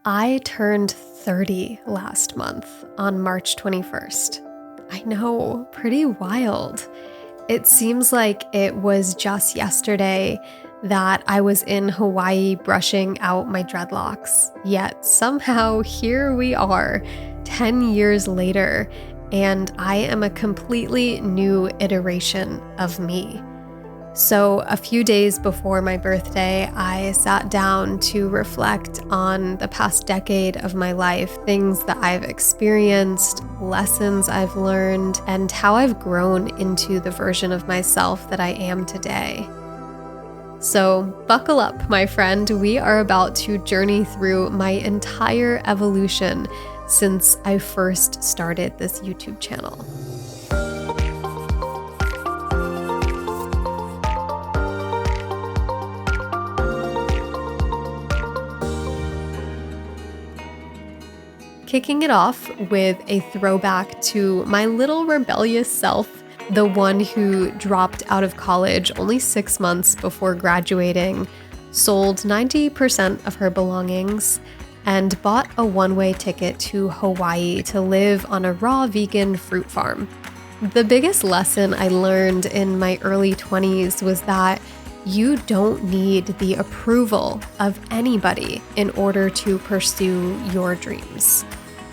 I turned 30 last month on March 21st. I know, pretty wild. It seems like it was just yesterday that I was in Hawaii brushing out my dreadlocks. Yet somehow here we are, 10 years later, and I am a completely new iteration of me. So a few days before my birthday, I sat down to reflect on the past decade of my life, things that I've experienced, lessons I've learned, and how I've grown into the version of myself that I am today. So buckle up, my friend. We are about to journey through my entire evolution since I first started this YouTube channel. Kicking it off with a throwback to my little rebellious self, the one who dropped out of college only 6 months before graduating, sold 90% of her belongings, and bought a one-way ticket to Hawaii to live on a raw vegan fruit farm. The biggest lesson I learned in my early 20s was that you don't need the approval of anybody in order to pursue your dreams.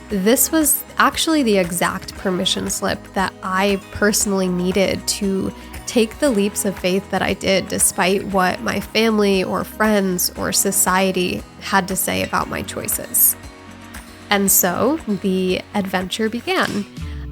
This was actually the exact permission slip that I personally needed to take the leaps of faith that I did, despite what my family or friends or society had to say about my choices. And so the adventure began.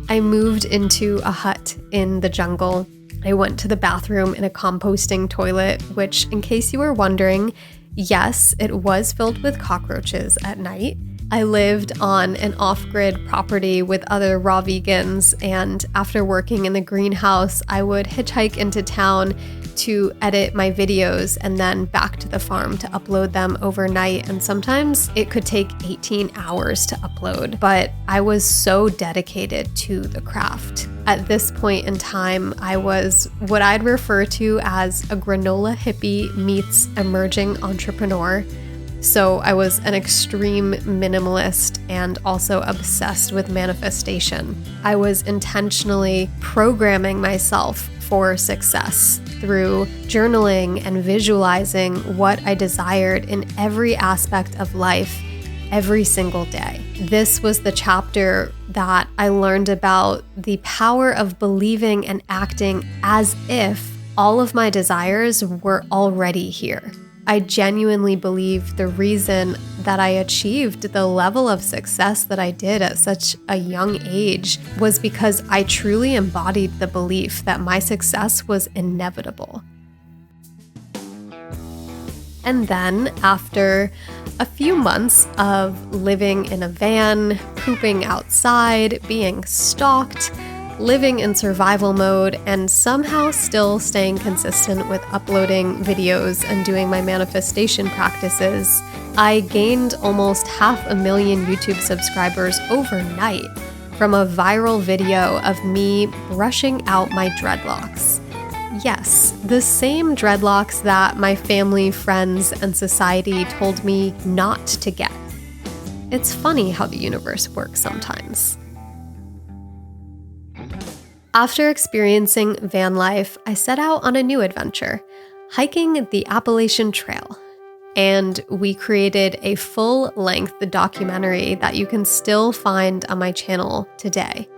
I moved into a hut in the jungle. I went to the bathroom in a composting toilet, which, in case you were wondering, yes, it was filled with cockroaches at night. I lived on an off-grid property with other raw vegans, and after working in the greenhouse, I would hitchhike into town to edit my videos and then back to the farm to upload them overnight. And sometimes it could take 18 hours to upload, but I was so dedicated to the craft. At this point in time, I was what I'd refer to as a granola hippie meets emerging entrepreneur. So I was an extreme minimalist and also obsessed with manifestation. I was intentionally programming myself for success through journaling and visualizing what I desired in every aspect of life every single day. This was the chapter that I learned about the power of believing and acting as if all of my desires were already here. I genuinely believe the reason that I achieved the level of success that I did at such a young age was because I truly embodied the belief that my success was inevitable. And then, after a few months of living in a van, pooping outside, being stalked, living in survival mode, and somehow still staying consistent with uploading videos and doing my manifestation practices, I gained almost 500,000 YouTube subscribers overnight from a viral video of me brushing out my dreadlocks. Yes, the same dreadlocks that my family, friends, and society told me not to get. It's funny how the universe works sometimes. After experiencing van life, I set out on a new adventure, hiking the Appalachian Trail. And we created a full-length documentary that you can still find on my channel today.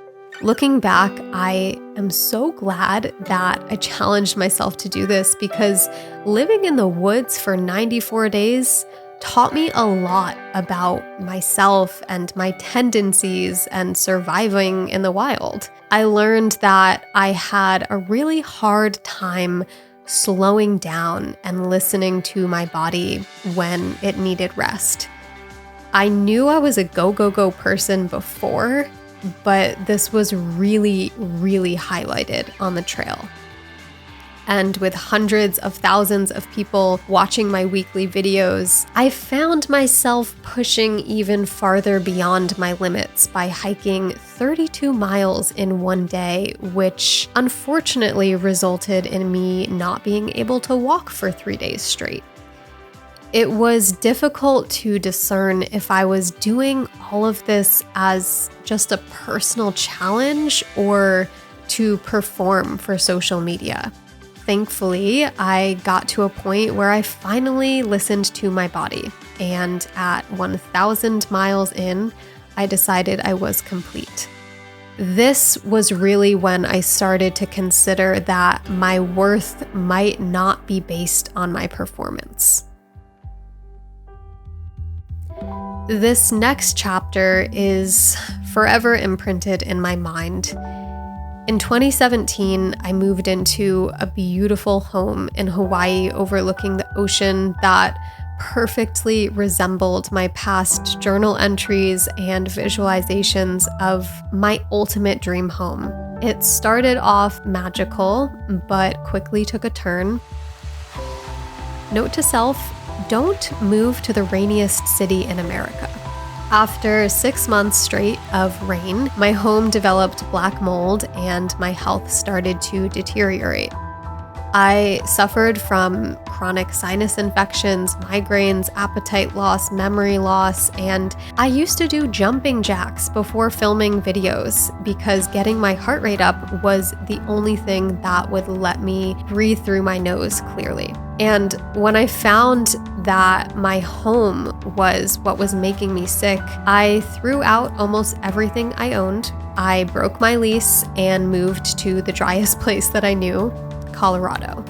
Looking back, I am so glad that I challenged myself to do this because living in the woods for 94 days taught me a lot about myself and my tendencies and surviving in the wild. I learned that I had a really hard time slowing down and listening to my body when it needed rest. I knew I was a go person before, but this was really, really highlighted on the trail. And with hundreds of thousands of people watching my weekly videos, I found myself pushing even farther beyond my limits by hiking 32 miles in one day, which unfortunately resulted in me not being able to walk for 3 days straight. It was difficult to discern if I was doing all of this as just a personal challenge or to perform for social media. Thankfully, I got to a point where I finally listened to my body, and at 1,000 miles in, I decided I was complete. This was really when I started to consider that my worth might not be based on my performance. This next chapter is forever imprinted in my mind. In 2017, I moved into a beautiful home in Hawaii overlooking the ocean that perfectly resembled my past journal entries and visualizations of my ultimate dream home. It started off magical, but quickly took a turn. Note to self, don't move to the rainiest city in America. After 6 months straight of rain, my home developed black mold and my health started to deteriorate. I suffered from chronic sinus infections, migraines, appetite loss, memory loss, and I used to do jumping jacks before filming videos because getting my heart rate up was the only thing that would let me breathe through my nose clearly. And when I found that my home was what was making me sick, I threw out almost everything I owned. I broke my lease and moved to the driest place that I knew, Colorado.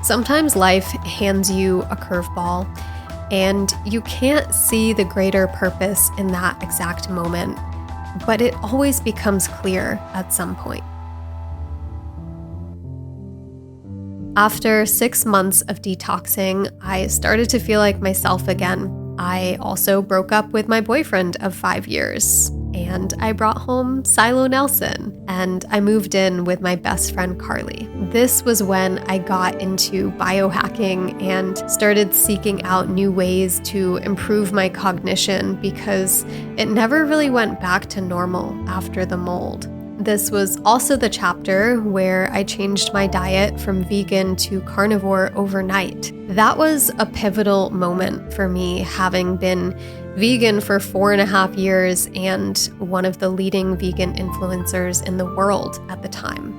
Sometimes life hands you a curveball, and you can't see the greater purpose in that exact moment, but it always becomes clear at some point. After 6 months of detoxing, I started to feel like myself again. I also broke up with my boyfriend of 5 years, and I brought home Silo Nelson, and I moved in with my best friend Carly. This was when I got into biohacking and started seeking out new ways to improve my cognition because it never really went back to normal after the mold. This was also the chapter where I changed my diet from vegan to carnivore overnight. That was a pivotal moment for me, having been vegan for 4.5 years and one of the leading vegan influencers in the world at the time.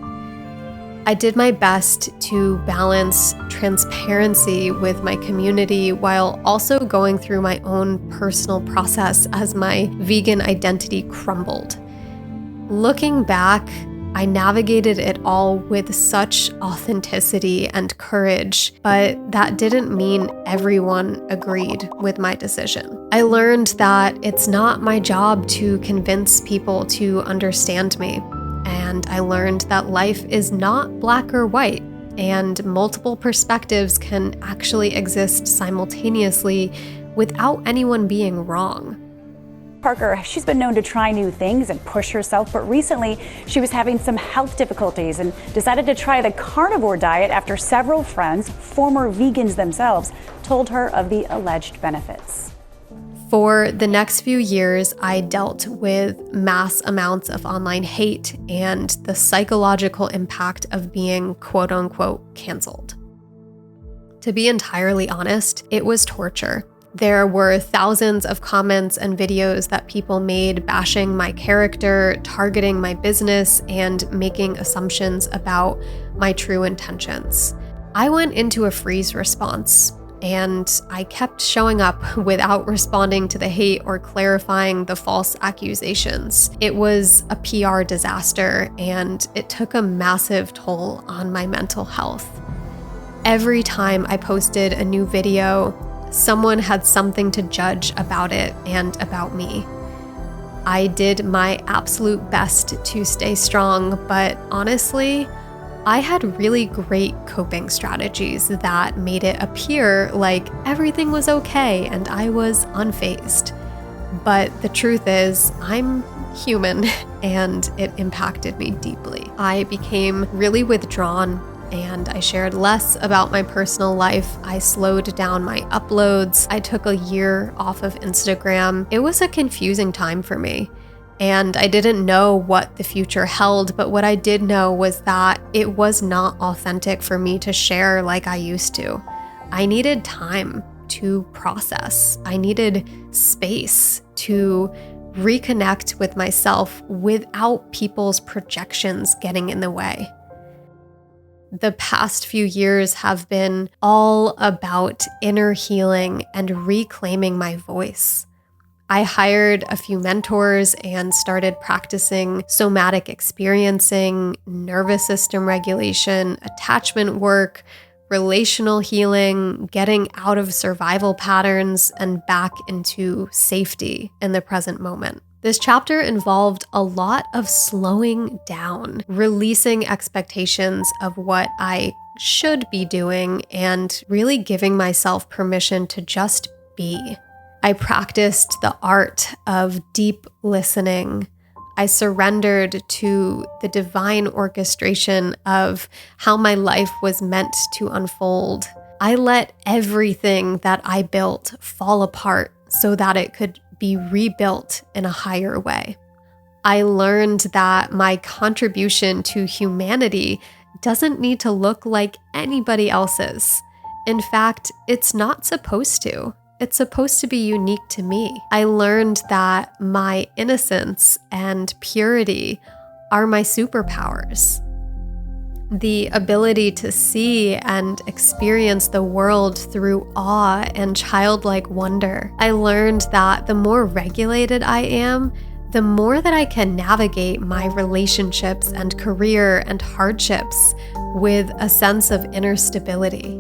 I did my best to balance transparency with my community while also going through my own personal process as my vegan identity crumbled. Looking back, I navigated it all with such authenticity and courage, but that didn't mean everyone agreed with my decision. I learned that it's not my job to convince people to understand me, and I learned that life is not black or white, and multiple perspectives can actually exist simultaneously without anyone being wrong. Parker, she's been known to try new things and push herself, but recently she was having some health difficulties and decided to try the carnivore diet after several friends, former vegans themselves, told her of the alleged benefits. For the next few years, I dealt with mass amounts of online hate and the psychological impact of being quote unquote canceled. To be entirely honest, it was torture. There were thousands of comments and videos that people made bashing my character, targeting my business, and making assumptions about my true intentions. I went into a freeze response, and I kept showing up without responding to the hate or clarifying the false accusations. It was a PR disaster, and it took a massive toll on my mental health. Every time I posted a new video, someone had something to judge about it and about me. I did my absolute best to stay strong, but honestly, I had really great coping strategies that made it appear like everything was okay and I was unfazed. But the truth is, I'm human and it impacted me deeply. I became really withdrawn and I shared less about my personal life. I slowed down my uploads. I took a year off of Instagram. It was a confusing time for me, and I didn't know what the future held, but what I did know was that it was not authentic for me to share like I used to. I needed time. to process. I needed space to reconnect with myself without people's projections getting in the way. The past few years have been all about inner healing and reclaiming my voice. I hired a few mentors and started practicing somatic experiencing, nervous system regulation, attachment work, relational healing, getting out of survival patterns, and back into safety in the present moment. This chapter involved a lot of slowing down, releasing expectations of what I should be doing, and really giving myself permission to just be. I practiced the art of deep listening. I surrendered to the divine orchestration of how my life was meant to unfold. I let everything that I built fall apart so that it could be rebuilt in a higher way. I learned that my contribution to humanity doesn't need to look like anybody else's. In fact, it's not supposed to. It's supposed to be unique to me. I learned that my innocence and purity are my superpowers. The ability to see and experience the world through awe and childlike wonder. I learned that the more regulated I am, the more that I can navigate my relationships and career and hardships with a sense of inner stability.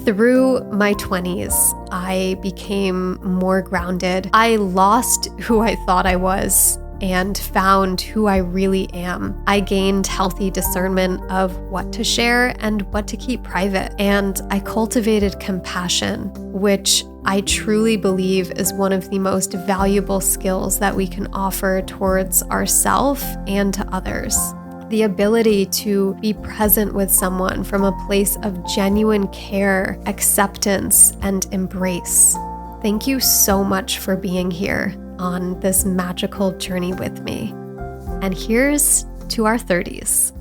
Through my 20s, I became more grounded. I lost who I thought I was and found who I really am. I gained healthy discernment of what to share and what to keep private. And I cultivated compassion, which I truly believe is one of the most valuable skills that we can offer towards ourselves and to others. The ability to be present with someone from a place of genuine care, acceptance, and embrace. Thank you so much for being here on this magical journey with me. And here's to our 30s.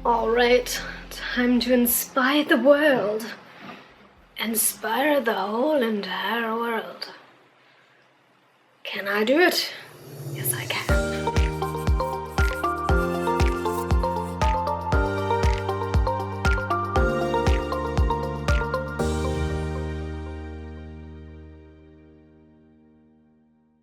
All right, time to inspire the world. Inspire the whole entire world. Can I do it?